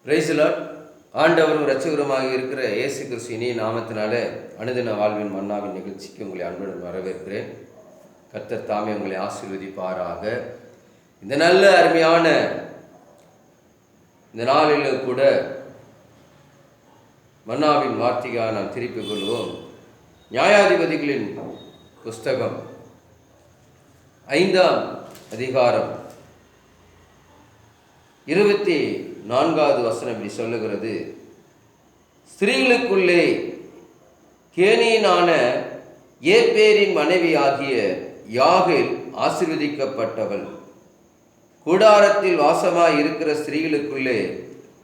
Praise the Lord. ஆண்டவரும் இரட்சகருமாக இருக்கிற இயேசு கிறிஸ்து இனிய நாமத்தினாலே அனுதின வாழ்வின் மன்னாவின் நிகழ்ச்சிக்கு உங்களை அன்புடன் வரவேற்கிறேன். கர்த்தர் தாமே உங்களை ஆசீர்வதிப்பாராக. இந்த நல்ல அருமையான இந்த நாளிலும் கூட மன்னாவின் வார்த்தைக்காக நாம் திருப்பிக் கொள்வோம். நியாயாதிபதிகளின் புஸ்தகம் 5ஆம் அதிகாரம் 24வது வசனம் இப்படி சொல்லுகிறது: ஸ்திரீகளுக்குள்ளே கேனியனான ஏப்பேரின் மனைவி ஆகிய யாகேல் ஆசீர்வதிக்கப்பட்டவள். கூடாரத்தில் வாசமாய் இருக்கிற ஸ்திரீகளுக்குள்ளே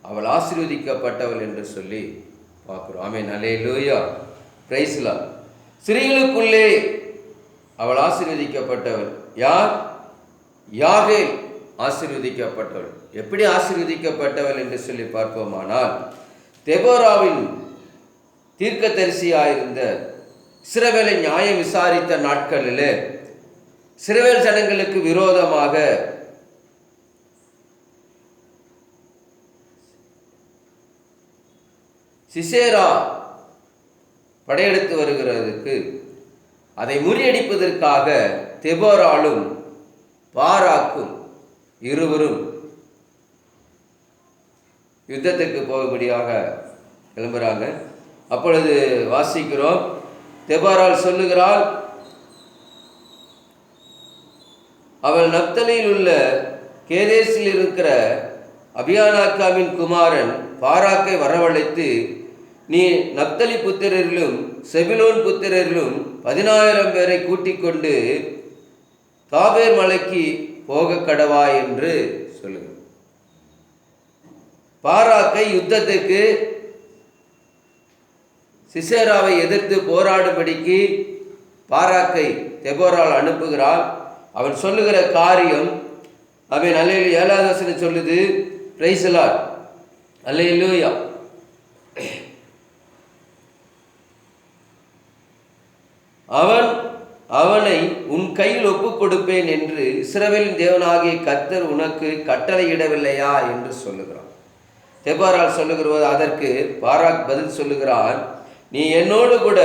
அவள் ஆசீர்வதிக்கப்பட்டவள் என்று சொல்லி பார்க்கிறோம். ஆமென், அல்லேலூயா, பிரைஸ் தி லார்ட். ஸ்திரீகளுக்குள்ளே அவள் ஆசீர்வதிக்கப்பட்டவள் யார்? யாகேல் ஆசீர்வதிக்கப்பட்டவள். எப்படி ஆசீர்வதிக்கப்பட்டவள் என்று சொல்லி பார்ப்போமானால், தெபோராவின் தீர்க்கதரிசியாயிருந்த இஸ்ரவேலை நியாயம் விசாரித்த நாட்களில் இஸ்ரவேல் ஜனங்களுக்கு விரோதமாக சிசேரா படையெடுத்து வருகிறதுக்கு அதை முறியடிப்பதற்காக தெபோராலும் பாராக்கும் இருவரும் யுத்தத்துக்கு போகும்படியாக கிளம்புறாங்க. அப்பொழுது வாசிக்கிறோம், தெபோரால் சொல்லுகிறாள், அவள் நப்தலியில் உள்ள கேதேசில் இருக்கிற அபியானாக்காமின் குமாரன் பாராக்கை வரவழைத்து, நீ நப்தலி புத்திரரிலும் செபிலோன் புத்திரரிலும் 10,000 பேரை கூட்டிக் கொண்டு தாபேர் மலைக்கு போக கடவா என்று சொல்லுங்க. பாராக்கை யுத்தத்துக்கு சிசேராவை எதிர்த்து போராடும்படிக்கு பாராக்கை தெபோரால் அனுப்புகிறாள். அவன் சொல்லுகிற காரியம், அவன் அல்லேலூயா 7வது வசனம் சொல்லுது, பிரைஸ் தி லார்ட், அல்லேலூயா. அவனை உன் கையில் ஒப்புக் கொடுப்பேன் என்று இஸ்ரவேலின் தேவனாகிய கர்த்தர் உனக்கு கட்டளையிடவில்லையா என்று சொல்லுகிறான். தெபோரால் சொல்லுகிறபோது அதற்கு பாராக் பதில் சொல்லுகிறான், நீ என்னோடு கூட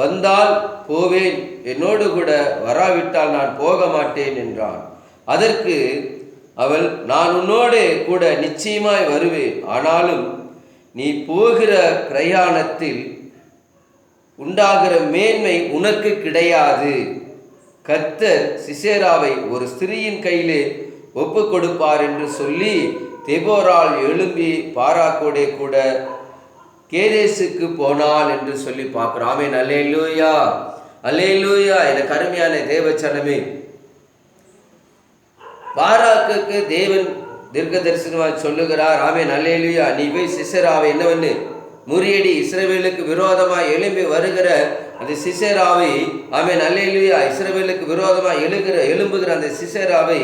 வந்தால் போவேன், என்னோடு கூட வராவிட்டால் நான் போக மாட்டேன் என்றான். அதற்கு அவள், நான் உன்னோடு கூட நிச்சயமாய் வருவேன், ஆனாலும் நீ போகிற பிரயாணத்தில் உண்டாகிற மேன்மை உனக்கு கிடையாது. கர்த்தர் சிசேராவை ஒரு ஸ்திரீயின் கையிலே ஒப்பு கொடுப்பார் என்று சொல்லி தெபோரால் எழும்பி பாராக்கோடே கூட கேதேசுக்கு போனாள் என்று சொல்லி பார்க்கிறோம். ஆமென், அல்லேலூயா, அல்லேலூயா. எனக்கு அருமையான தேவச்சனமே, பாராக்குக்கு தேவன் தீர்க்க தரிசனமாக சொல்லுகிறார். ஆமென், அல்லேலூயா. நீ போய் சிசேராவை என்னவென்னு முறியடி, இஸ்ரவேலுக்கு விரோதமாக எழும்பி வருகிற அந்த சிசேராவை, ஆமென், அல்லேலூயா, இஸ்ரவேலுக்கு விரோதமாக எழும்புகிற அந்த சிசேராவை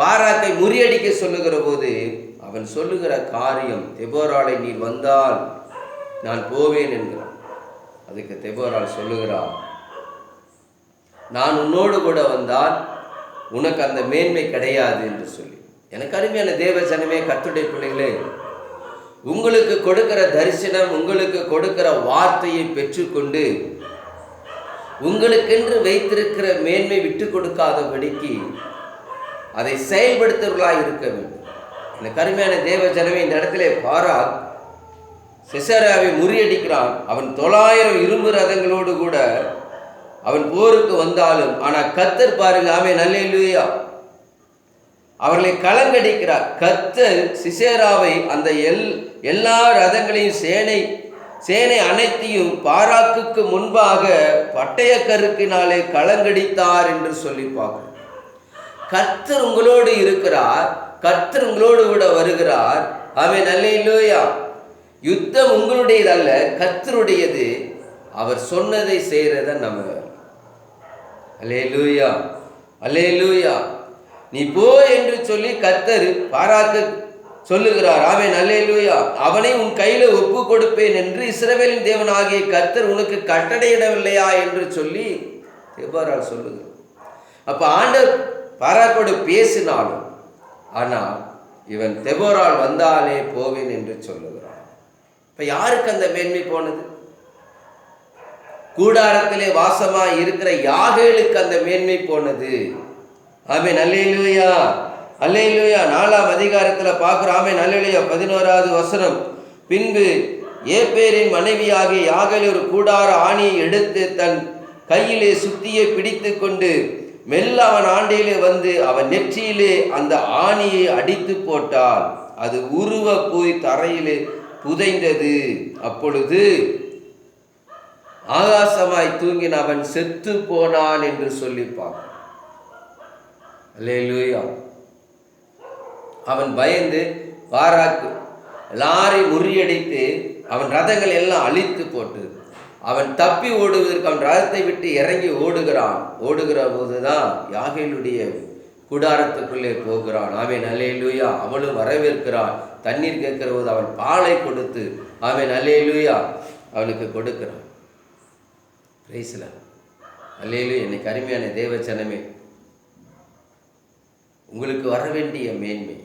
பாராக்கை முறியடிக்க சொல்லுகிற போது அவன் சொல்லுகிற காரியம், தெபோராளை நீர் வந்தால் நான் போவேன் என்கிறான். அதுக்கு தெபோரால் சொல்லுகிறார், நான் உன்னோடு கூட வந்தால் உனக்கு அந்த மேன்மை கிடையாது என்று சொல்லி. எனக்கு அருமையான தேவ ஜனமே, கர்த்தருடைய பிள்ளைகளே, உங்களுக்கு கொடுக்கிற தரிசனம், உங்களுக்கு கொடுக்கிற வார்த்தையை பெற்றுக்கொண்டு உங்களுக்கென்று வைத்திருக்கிற மேன்மை விட்டு கொடுக்காதபடிக்கு அதை செயல்படுத்துவர்களாக இருக்க வேண்டும். இந்த கருமையான தேவ ஜனமே, இந்த இடத்துல பாராக் சிசேராவை முறியடிக்கிறான். அவன் 900 இரும்பு ரதங்களோடு கூட அவன் போருக்கு வந்தாலும், ஆனால் கர்த்தர் பாருங்க, ஆமென், அல்லேலூயா, அவர்களை கலங்கடிக்கிறார். கர்த்தர் சிசேராவை அந்த எல்லா ரதங்களையும் சேனை அனைத்தையும் பாராக்குக்கு முன்பாக பட்டய கருக்கினாலே கலங்கடித்தார் என்று சொல்லி பார்க்கிறோம். கர்த்தர் உங்களோடு இருக்கிறார், கர்த்தர் உங்களோடு கூட வருகிறார். ஆமென், அல்லேலூயா. யுத்தம் உங்களுடையது அல்ல, கர்த்தருடையது. அவர் சொன்னதை செய்யறத நம்ம, அல்லேலூயா, அல்லேலூயா. நீ போ என்று சொல்லி கர்த்தர் பாராக்கு சொல்லுகிறார். ஆமென், அல்லேலூயா. அவனை உன் கையில ஒப்பு கொடுப்பேன் என்று இஸ்ரவேலின் தேவனாகிய கர்த்தர் உனக்கு கட்டளையிடவில்லையா என்று சொல்லி தெபோரால் சொல்லுகிறார். அப்ப ஆண்டவர் பாராக்கோடு பேசினாலும், ஆனால் இவன் தெபோரால் வந்தாலே போவேன் என்று சொல்லுகிறான். இப்ப யாருக்கு அந்த மேன்மை போனது? கூடாரத்திலே வாசமாய் இருக்கிற யாகேலுக்கு அந்த மேன்மை போனது. ஆமென், அல்லேலூயா, அல்லேலூயா. 4ஆம் அதிகாரத்தில் பார்க்கிறோம். ஆமென், அல்லேலூயா. 11வது வசனம். பின்பு ஏப்பேரின் மனைவியாகிய யாகேல் ஒரு கூடார ஆணியை எடுத்து தன் கையிலே சுத்தியை பிடித்து கொண்டு மெல்ல அவன் ஆண்டையிலே வந்து அவன் நெற்றியிலே அந்த ஆணியை அடித்து போட்டால் அது உருவ போய் தரையிலே புதைந்தது. அப்பொழுது ஆகாசமாய் தூங்கின அவன் செத்து போனான் என்று சொல்லிப்பான். அல்லேலூயா. அவன் பயந்து பாராக்கு எல்லாரையும் முறியடித்து அவன் ரதங்கள் எல்லாம் அழித்து போட்டு அவன் தப்பி ஓடுவதற்கு அவன் ரதத்தை விட்டு இறங்கி ஓடுகிற போதுதான் யாகேலுடைய கூடாரத்துக்குள்ளே போகிறான். ஆமென், அல்லேலூயா. அவளும் வரவேற்கிறான். தண்ணீர் கேட்கிற போது அவன் பாலை கொடுத்து ஆமென், அல்லேலூயா, அவனுக்கு கொடுக்கிறான். பிரைஸ் தி லார்ட், அல்லேலூயா. இன்னைக்கு அருமையான தேவச்சனமே, உங்களுக்கு வர வேண்டிய மேன்மை,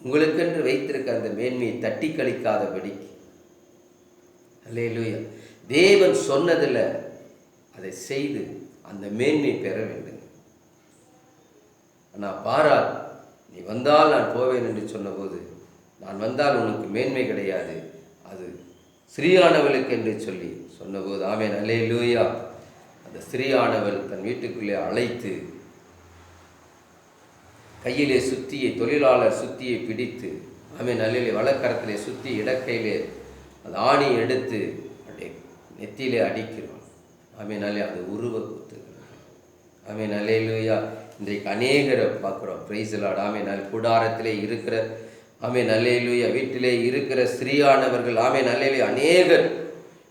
உங்களுக்கென்று வைத்திருக்க அந்த மேன்மையை தட்டி கழிக்காதபடிக்கு அல்லேலூயா, தேவன் சொன்னதில் அதை செய்து அந்த மேன்மை பெற வேண்டும். ஆனால் பாரார், நீ வந்தால் நான் போவேன் என்று சொன்னபோது, நான் வந்தால் உனக்கு மேன்மை கிடையாது, அது ஸ்ரீயானவளுக்கு என்று சொல்லி சொன்னபோது ஆமென், அல்லேலூயா, அந்த ஸ்ரீயானவள் தன் வீட்டுக்குள்ளே அழைத்து கையிலே சுத்தியை, தொழிலாளர் சுத்தியை பிடித்து ஆமென், அல்லேலூயா, வலக்கரத்திலே சுத்தி, இடக்கையிலே அந்த ஆணி எடுத்து அப்படியே நெத்தியிலே அடிக்கிறான். ஆமென், அல்லேலூயா. அது உருவ குத்து. ஆமென், அல்லேலூயா. இன்றைக்கு அநேகரை பார்க்குறோம். Praise the Lord. ஆமென், கூடாரத்திலே இருக்கிற ஆமென், அல்லேலூயா, வீட்டிலே இருக்கிற ஸ்திரீயானவர்கள் ஆமென், அல்லேலூயா, அநேகர்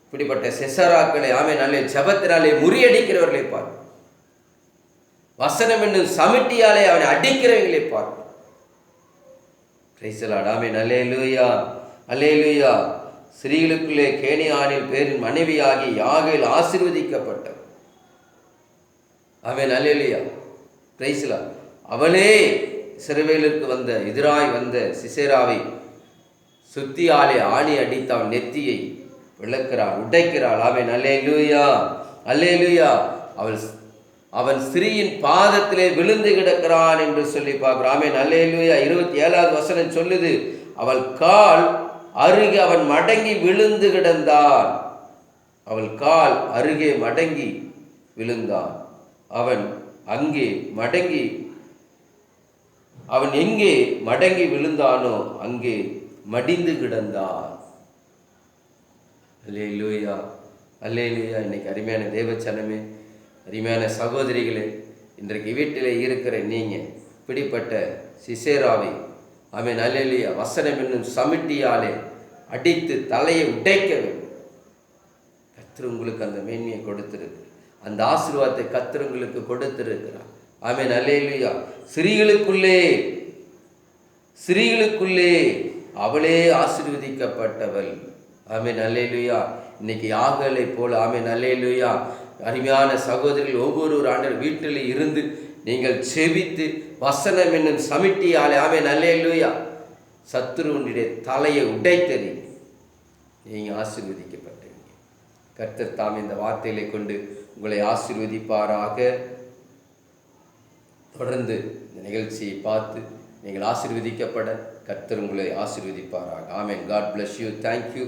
இப்படிப்பட்ட செசராக்களை ஆமென், அல்லேலூயா, ஜெபத்தினாலே முறியடிக்கிறவர்களை பார்க்கிறோம். வசனம் என்னும் சமிட்டியாலே அவனை அடிக்கிறவங்களை பார்க்கிறோம். Praise the Lord. ஆமென், அல்லேலூயா, அல்லேலூயா. ஸ்திரீகளுக்குள்ளே கேனியானின் பேரின் மனைவியாகி யாகேல் ஆசீர்வதிக்கப்பட்டார். ஆமென், அல்லேலூயா, பிரைஸ் தி லார்ட். அவளே இஸ்ரவேலுக்கு எதிராய் வந்த சிசேராவை சுத்தியாலே ஆணி அடித்து அவன் நெத்தியை விளக்கிறாள், உடைக்கிறாள். ஆமென், அல்லேலூயா, அல்லேலூயா. அவன் ஸ்திரீயின் பாதத்திலே விழுந்து கிடக்கிறான் என்று சொல்லி பார்க்கிறோம். ஆமென், அல்லேலூயா. 27வது வசனம் சொல்லுது, அவள் கால் அருகே அவன் மடங்கி விழுந்து கிடந்தான். அவள் கால் அருகே மடங்கி விழுந்தான். அவன் எங்கே மடங்கி விழுந்தானோ அங்கே மடிந்து கிடந்தான். அல்லேலூயா, அல்லேலூயா. இன்னைக்கு அருமையான தேவச்சனமே, அருமையான சகோதரிகளே, இன்றைக்கு வீட்டிலே இருக்கிற நீங்கள் இப்படிப்பட்ட சிசேராவை ஆமென், அல்லேலூயா, வசனம் என்னும் சமிட்டியாலே அடித்து தலையை உடைக்க வேண்டும். கர்த்தர் உங்களுக்கு அந்த மேன்மையை கொடுத்திருக்கு, அந்த ஆசீர்வாதத்தை கர்த்தர் உங்களுக்கு கொடுத்திருக்கிறார். ஆமென், அல்லேலூயா. ஸ்திரீகளுக்குள்ளே அவளே ஆசீர்வதிக்கப்பட்டவள். ஆமென், அல்லேலூயா. இன்னைக்கு யாகேலை போல ஆமென், அல்லேலூயா, அருமையான சகோதரிகள் ஒவ்வொரு ஆண்டவர் வீட்டில் இருந்து நீங்கள் செபித்து வசனம் என்னும் சமிட்டியாலே ஆமென், அல்லேலூயா, சத்துருவனுடைய தலையை உடைத்தறி நீங்கள் ஆசீர்வதிக்கப்பட்டீங்க. கர்த்தர் தாம் இந்த வார்த்தைகளை கொண்டு உங்களை ஆசீர்வதிப்பாராக. தொடர்ந்து இந்த நிகழ்ச்சியை பார்த்து நீங்கள் ஆசீர்வதிக்கப்பட கர்த்தர் உங்களை ஆசீர்வதிப்பாராக. ஆமென். God bless you. Thank you.